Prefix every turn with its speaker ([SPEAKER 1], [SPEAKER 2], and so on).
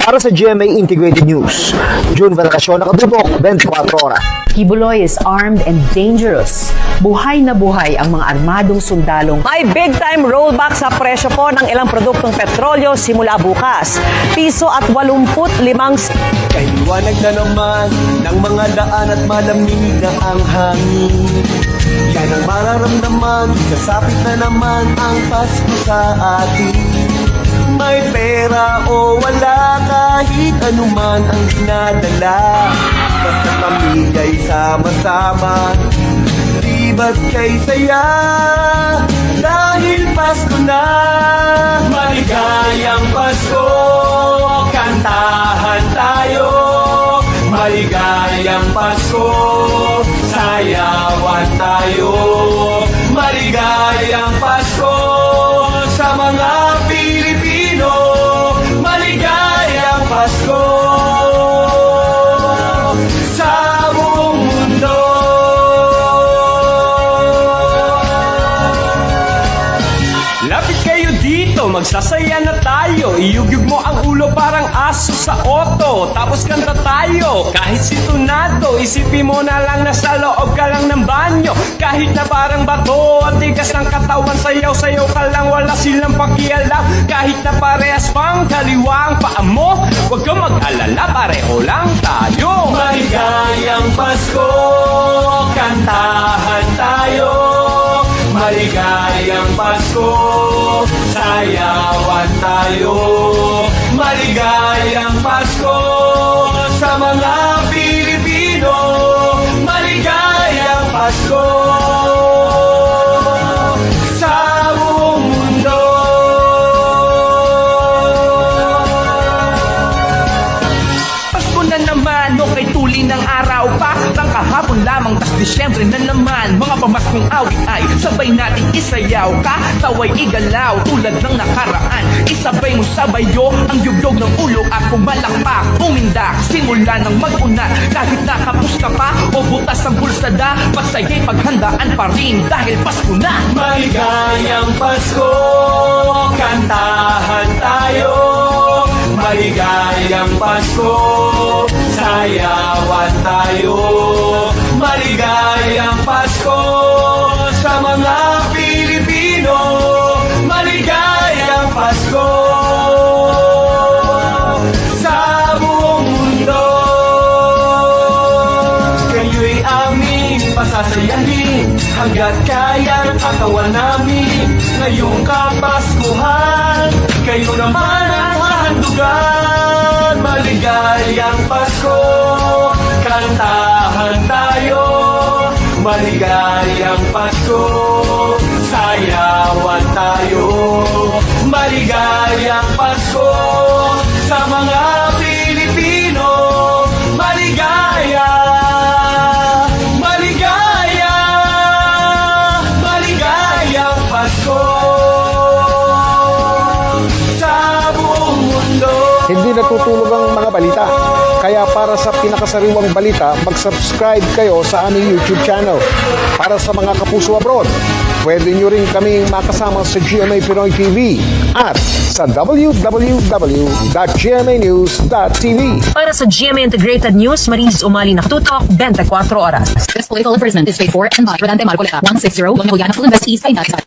[SPEAKER 1] Para sa GMA Integrated News, June Valacasyon, nakatubok, 24 oras.
[SPEAKER 2] Kibuloy is armed and dangerous. Buhay na buhay ang mga armadong sundalong.
[SPEAKER 3] May big-time rollback sa presyo po ng ilang produktong petrolyo simula bukas. Piso at 85.
[SPEAKER 4] Kay liwanag na naman ng mga daan at malamig na ang hangin. Yan ang mararamdaman, kasapit na naman ang Pasko sa atin. May pera o wala, kahit anuman ang dinadala. Basta pamilya'y sama-sama, di ba't kay saya? Dahil Pasko na, maligayang Pasko, kantahan tayo. Maligayang Pasko, sayawan tayo. Maligayang Pasko sa mga Pilipino. Maligayang Pasko sa buong mundo. Lapit kayo dito, magsasaya na tayo. Iyugyug mo ang ulo parang aso sa oto. Tapos kanta tayo, kahit situnado. Isipin mo na lang na sa loob ka lang ng banyo. Kahit na parang bato at tigas ng katawan, sayaw-sayaw ka lang, wala silang pakialam. Kahit na parehas pang kaliwa ang paa mo, huwag kang mag-alala, pareho lang tayo. Maligayang Pasko, kantahan tayo. Maligayang Pasko, sayawan tayo. Maligayang Pasko sa mga Pilipino. Maligayang Pasko sa buong mundo. Pasko na naman, okay tuli ng araw pa. Tang kahapon lamang, tas Disyembre na naman. Mga pamaskong awit ay sabay natin isayaw. Kataway igalaw tulad ng nakaraan. Isabay mo sabayo ang yugyog ng ulo at pumalakpak. Umindak, simula ng mag-unat. Kahit nakapus ka pa o butas ang bulsada, pagsaya'y paghandaan pa rin dahil Pasko na. Maligayang Pasko, kantahan tayo. Maligayang Pasko, sayawan tayo. Maligayang Pasko sa mga Pilipino. Maligayang Pasko sa buong mundo. Kayo'y aming pasasayahin hanggat kaya ng katawan namin. Ngayong Kapaskuhan, kayo naman ang hahandugan. Maligayang Pasko, kantahan tayo. Maligayang Pasko, sayawan tayo. Maligayang Pasko sa mga Pilipino. Maligaya, maligaya, maligayang Pasko sa buong mundo.
[SPEAKER 1] Hindi natutulog ang mga balita. Kaya para sa pinakasariwang balita, mag-subscribe kayo sa aming YouTube channel. Para sa mga kapuso abroad, pwede nyo rin kaming makasama sa GMA Pinoy TV at sa www.gmanews.tv.
[SPEAKER 2] Para sa GMA Integrated News, Mariz Umali nakatutok, 24 oras.
[SPEAKER 5] This political advertisement is paid for and by Rodante Marcoleta, 160 Longoliana Full Investees, Kainata.